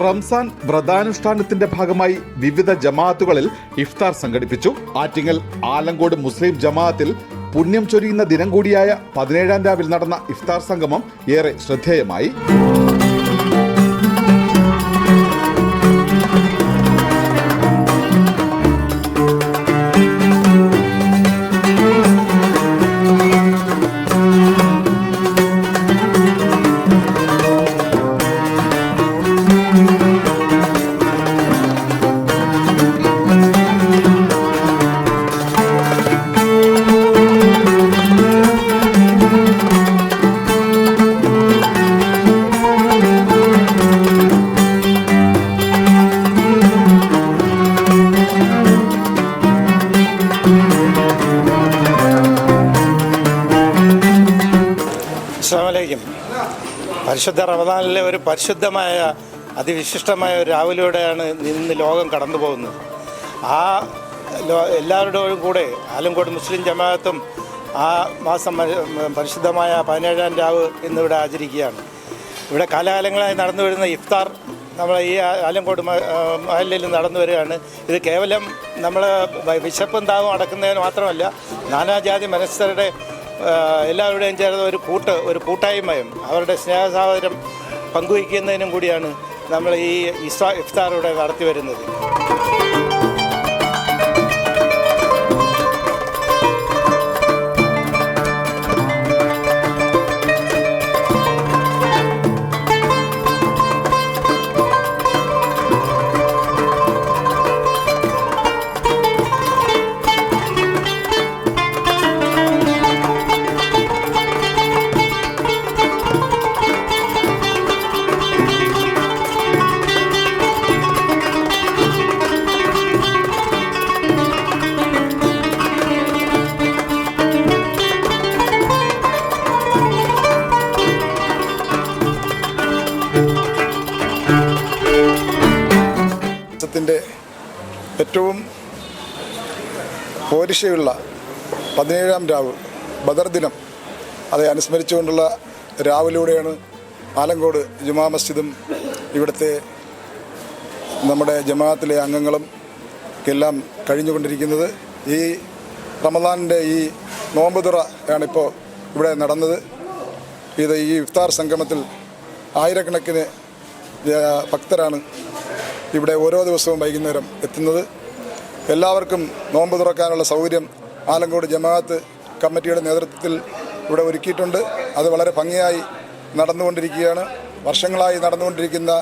റംസാൻ വ്രതാനുഷ്ഠാനത്തിന്റെ ഭാഗമായി വിവിധ ജമാഅത്തുകളിൽ ഇഫ്താർ സംഘടിപ്പിച്ചു. ആറ്റിങ്ങൽ ആലങ്കോട് മുസ്ലിം ജമാഅത്തിൽ പുണ്യം ചൊരിയുന്ന ദിനം കൂടിയായ 17-ാം രാവിൽ നടന്ന ഇഫ്താർ സംഗമം ഏറെ ശ്രദ്ധേയമായി. പരിശുദ്ധ റമദാനിലെ ഒരു പരിശുദ്ധമായ അതിവിശിഷ്ടമായ ഒരു രാവിലൂടെയാണ് ഇന്ന് ലോകം കടന്നു പോകുന്നത്. ആ എല്ലാവരുടെയും കൂടെ ആലങ്കോട് മുസ്ലിം ജമാഅത്തും ആ മാസം പരിശുദ്ധമായ 17-ാം രാവ് ഇന്നിവിടെ ആചരിക്കുകയാണ്. ഇവിടെ കാലാകാലങ്ങളായി നടന്നു വരുന്ന ഇഫ്താർ നമ്മൾ ഈ ആലങ്കോട് മഹല്ലിൽ നടന്നു വരികയാണ്. ഇത് കേവലം നമ്മൾ വിശപ്പും ദാഹവും അടക്കുന്നതിന് മാത്രമല്ല, നാനാജാതി മനസ്സരുടെ എല്ലാവരുടെയും ചേർന്ന ഒരു കൂട്ടായ്മയും അവരുടെ സ്നേഹസാഹചര്യം പങ്കുവയ്ക്കുന്നതിനും കൂടിയാണ് നമ്മൾ ഈ ഇഫ്താർ ഇവിടെ നടത്തി വരുന്നത്. ഏറ്റവും പോരിശയുള്ള 17-ാം രാവ് ബദർ ദിനം അത് അനുസ്മരിച്ചുകൊണ്ടുള്ള രാവിലൂടെയാണ് ആലങ്കോട് ജുമാ മസ്ജിദും ഇവിടുത്തെ നമ്മുടെ ജമാഅത്തിലെ അംഗങ്ങളും എല്ലാം കഴിഞ്ഞുകൊണ്ടിരിക്കുന്നത്. ഈ റമദാനിൻ്റെ ഈ നോമ്പ് തുറ ആണിപ്പോൾ ഇവിടെ നടന്നത്. ഇത് ഈ ഇഫ്താർ സംഗമത്തിൽ ആയിരക്കണക്കിന് ഭക്തരാണ് ഇവിടെ ഓരോ ദിവസവും വൈകുന്നേരം എത്തുന്നത്. എല്ലാവർക്കും നോമ്പ് തുറക്കാനുള്ള സൗകര്യം ആലങ്കോട് ജമാഅത്ത് കമ്മിറ്റിയുടെ നേതൃത്വത്തിൽ ഇവിടെ ഒരുക്കിയിട്ടുണ്ട്. അത് വളരെ ഭംഗിയായി നടന്നുകൊണ്ടിരിക്കുകയാണ്. വർഷങ്ങളായി നടന്നുകൊണ്ടിരിക്കുന്ന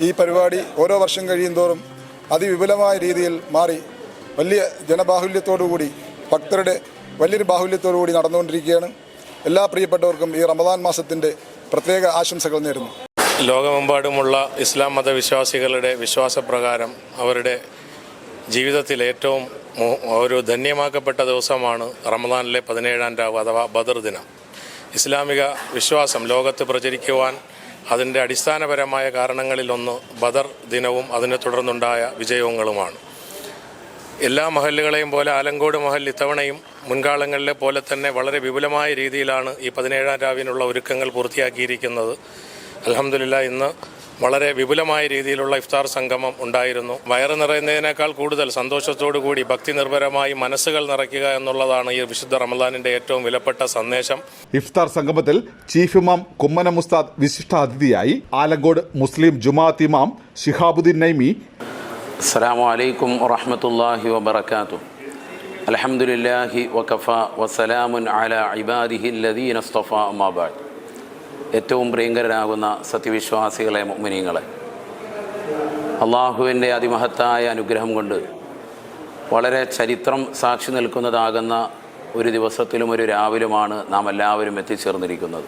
ഈ പരിപാടി ഓരോ വർഷം കഴിയുന്തോറും അതിവിപുലമായ രീതിയിൽ മാറി വലിയ ജനബാഹുല്യത്തോടുകൂടി ഭക്തരുടെ വലിയൊരു ബാഹുല്യത്തോടുകൂടി നടന്നുകൊണ്ടിരിക്കുകയാണ്. എല്ലാ പ്രിയപ്പെട്ടവർക്കും ഈ റമദാൻ മാസത്തിൻ്റെ പ്രത്യേക ആശംസകൾ നേരുന്നു. ലോകമെമ്പാടുമുള്ള ഇസ്ലാം മതവിശ്വാസികളുടെ വിശ്വാസപ്രകാരം അവരുടെ ജീവിതത്തിൽ ഏറ്റവും ഒരു ധന്യമാക്കപ്പെട്ട ദിവസമാണ് റമദാനിലെ 17-ാം രാവ് അഥവാ ബദർ ദിനം. ഇസ്ലാമിക വിശ്വാസം ലോകത്ത് പ്രചരിക്കുവാൻ അതിൻ്റെ അടിസ്ഥാനപരമായ കാരണങ്ങളിലൊന്ന് ബദർ ദിനവും അതിനെ തുടർന്നുണ്ടായ വിജയങ്ങളുമാണ്. എല്ലാ മഹല്ലുകളെയും പോലെ ആലങ്കോട് മഹൽ ഇത്തവണയും മുൻകാലങ്ങളിലെ പോലെ തന്നെ വളരെ വിപുലമായ രീതിയിലാണ് ഈ 17-ാം രാവിനുള്ള ഒരുക്കങ്ങൾ പൂർത്തിയാക്കിയിരിക്കുന്നത്. അൽഹംദുലില്ലാ, ഇന്ന് വളരെ വിപുലമായ രീതിയിലുള്ള ഇഫ്താർ സംഗമം ഉണ്ടായിരുന്നു. വയറ് നിറയുന്നതിനേക്കാൾ കൂടുതൽ സന്തോഷത്തോടു കൂടി ഭക്തി നിർഭരമായി മനസ്സുകൾ നിറയ്ക്കുക എന്നുള്ളതാണ് ഈ വിശുദ്ധ റമദാനിന്റെ ഏറ്റവും വിലപ്പെട്ട സന്ദേശം. ഇഫ്താർ സംഗമത്തിൽ ചീഫ് ഇമാം കുമ്മനം ഉസ്താദ് വിശിഷ്ട അതിഥിയായി. ആലങ്കോട് മുസ്ലിം ജുമാഅത്ത് ഇമാം ശിഹാബുദ്ദീൻ നൈമി അസ്സലാമു അലൈക്കും വറഹ്മത്തുള്ളാഹി വബറകാതുഹു. അൽഹംദുലില്ലാഹി വകഫാ വസലാമുൻ അലാ ഇബാദിഹി അല്ലദീന ഇസ്തഫാ അമ്മാ ബഅദ്. ഏറ്റവും പ്രിയങ്കരനാകുന്ന സത്യവിശ്വാസികളെ മുഅ്മിനീങ്ങളെ, അള്ളാഹുവിൻ്റെ അതിമഹത്തായ അനുഗ്രഹം കൊണ്ട് വളരെ ചരിത്രം സാക്ഷി നിൽക്കുന്നതാകുന്ന ഒരു ദിവസത്തിലും ഒരു രാവിലുമാണ് നാം എല്ലാവരും എത്തിച്ചേർന്നിരിക്കുന്നത്.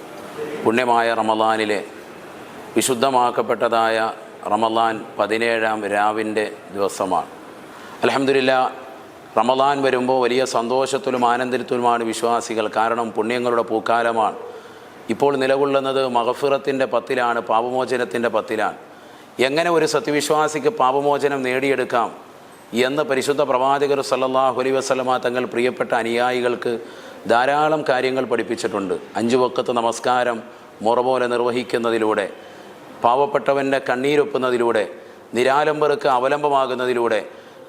പുണ്യമായ റമദാനിലെ വിശുദ്ധമാക്കപ്പെട്ടതായ റമദാൻ 17-ാം രാവിൻ്റെ ദിവസമാണ്. അൽഹംദുലില്ലാ, റമദാൻ വരുമ്പോൾ വലിയ സന്തോഷത്തിലും ആനന്ദത്തിലുമാണ് വിശ്വാസികൾ. കാരണം പുണ്യങ്ങളുടെ പൂക്കാലമാണ്. ഇപ്പോൾ നിലകൊള്ളുന്നത് മഗ്ഫിറത്തിൻ്റെ പത്തിലാണ്, പാപമോചനത്തിൻ്റെ പത്തിലാണ്. എങ്ങനെ ഒരു സത്യവിശ്വാസിക്ക് പാപമോചനം നേടിയെടുക്കാം എന്ന് പരിശുദ്ധ പ്രവാചകർ സല്ലല്ലാഹു അലൈഹി വസല്ലമ തങ്ങൾ പ്രിയപ്പെട്ട അനുയായികൾക്ക് ധാരാളം കാര്യങ്ങൾ പഠിപ്പിച്ചിട്ടുണ്ട്. 5 വഖത്ത് നമസ്കാരം മുറ പോലെ നിർവഹിക്കുന്നതിലൂടെ പാവപ്പെട്ടവൻ്റെ കണ്ണീരൊപ്പുന്നതിലൂടെ, നിരാലംബർക്ക് അവലംബമാകുന്നതിലൂടെ,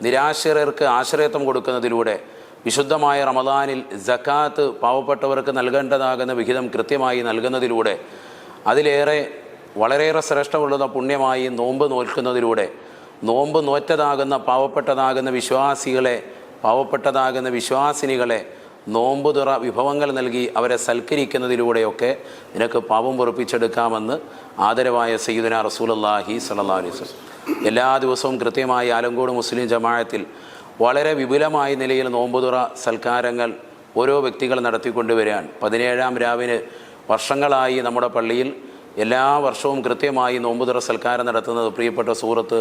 നിരാശ്രയർക്ക് ആശ്രയത്വം കൊടുക്കുന്നതിലൂടെ, വിശുദ്ധമായ റമദാനിൽ സക്കാത്ത് പാവപ്പെട്ടവർക്ക് നൽകേണ്ടതാകുന്ന വിഹിതം കൃത്യമായി നൽകുന്നതിലൂടെ, അതിലേറെ വളരെയേറെ ശ്രേഷ്ഠമുള്ള പുണ്യമായി നോമ്പ് നോൽക്കുന്നതിലൂടെ, നോമ്പ് നോറ്റതാകുന്ന പാവപ്പെട്ടതാകുന്ന വിശ്വാസികളെ, പാവപ്പെട്ടതാകുന്ന വിശ്വാസിനികളെ നോമ്പുതുറ വിഭവങ്ങൾ നൽകി അവരെ സൽക്കരിക്കുന്നതിലൂടെയൊക്കെ നിനക്ക് പാപം പൊറുപ്പിച്ചെടുക്കാമെന്ന് ആദരവായ സയ്യിദുനാ റസൂലുള്ളാഹി സ്വല്ലല്ലാഹു അലൈഹി വസല്ലം എല്ലാ ദിവസവും കൃത്യമായി ആലങ്കോട് മുസ്ലിം ജമാഅത്തിൽ വളരെ വിപുലമായ നിലയിൽ നോമ്പുതുറ സൽക്കാരങ്ങൾ ഓരോ വ്യക്തികൾ നടത്തിക്കൊണ്ടുവരികയാണ്. 17-ാം രാവിന് വർഷങ്ങളായി നമ്മുടെ പള്ളിയിൽ എല്ലാ വർഷവും കൃത്യമായി നോമ്പുതുറ സൽക്കാരം നടത്തുന്നത് പ്രിയപ്പെട്ട സൂറത്ത്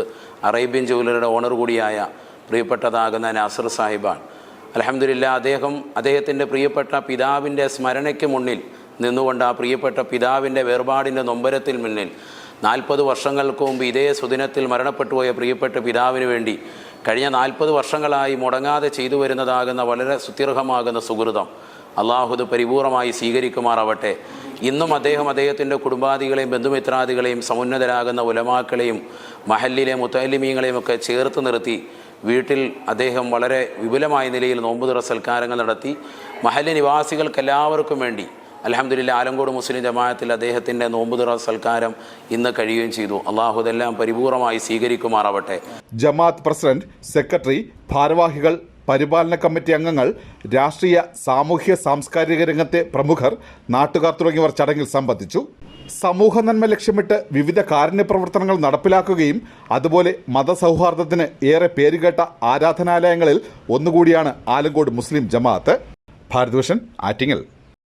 അറേബ്യൻ ജുവലറിയുടെ ഓണർ കൂടിയായ പ്രിയപ്പെട്ടതാകുന്ന നാസർ സാഹിബാണ്. അൽഹംദുലില്ലാ, അദ്ദേഹത്തിൻ്റെ പ്രിയപ്പെട്ട പിതാവിൻ്റെ സ്മരണയ്ക്ക് മുന്നിൽ നിന്നുകൊണ്ട് ആ പ്രിയപ്പെട്ട പിതാവിൻ്റെ വേർപാടിൻ്റെ നൊമ്പരത്തിൽ മുന്നിൽ 40 വർഷങ്ങൾക്ക് മുമ്പ് ഇതേ സുദിനത്തിൽ മരണപ്പെട്ടുപോയ പ്രിയപ്പെട്ട പിതാവിന് വേണ്ടി കഴിഞ്ഞ 40 വർഷങ്ങളായി മുടങ്ങാതെ ചെയ്തു വരുന്നതാകുന്ന വളരെ സുത്യർഹമാകുന്ന സുഹൃതം അള്ളാഹുദ് പരിപൂർണമായി സ്വീകരിക്കുമാറാവട്ടെ. ഇന്നും അദ്ദേഹത്തിൻ്റെ കുടുംബാദികളെയും ബന്ധുമിത്രാദികളെയും സമുന്നതരാകുന്ന ഉലമാക്കളെയും മഹല്ലിലെ മുത്തഅല്ലിമീങ്ങളെയും ഒക്കെ ചേർത്ത് നിർത്തി വീട്ടിൽ അദ്ദേഹം വളരെ വിപുലമായ നിലയിൽ നോമ്പുതുറ സൽക്കാരങ്ങൾ നടത്തി. മഹല്ല് നിവാസികൾക്കെല്ലാവർക്കും വേണ്ടി അൽഹംദുലില്ലാ ആലങ്കോട് മുസ്ലിം ജമാഅത്തിൽ അദ്ദേഹത്തിൻ്റെ നോമ്പുതുറ സൽക്കാരം ഇന്ന് കഴിയുകയും ചെയ്തു. അള്ളാഹു ഇതെല്ലാം പരിപൂർണമായി സ്വീകരിക്കുമാറാവട്ടെ. ജമാഅത്ത് പ്രസിഡന്റ്, സെക്രട്ടറി, ഭാരവാഹികൾ, പരിപാലന കമ്മിറ്റി അംഗങ്ങൾ, രാഷ്ട്രീയ, സാമൂഹ്യ, സാംസ്കാരിക രംഗത്തെ പ്രമുഖർ, നാട്ടുകാർ തുടങ്ങിയവർ ചടങ്ങിൽ സംബന്ധിച്ചു. സമൂഹ നന്മ ലക്ഷ്യമിട്ട് വിവിധ കാരുണ്യ പ്രവർത്തനങ്ങൾ നടപ്പിലാക്കുകയും അതുപോലെ മതസൗഹാർദ്ദത്തിന് ഏറെ പേരുകേട്ട ആരാധനാലയങ്ങളിൽ ഒന്നുകൂടിയാണ് ആലങ്കോട് മുസ്ലിം ജമാഅത്ത്. ഭാരതഭൂഷൺ, ആറ്റിങ്ങൽ.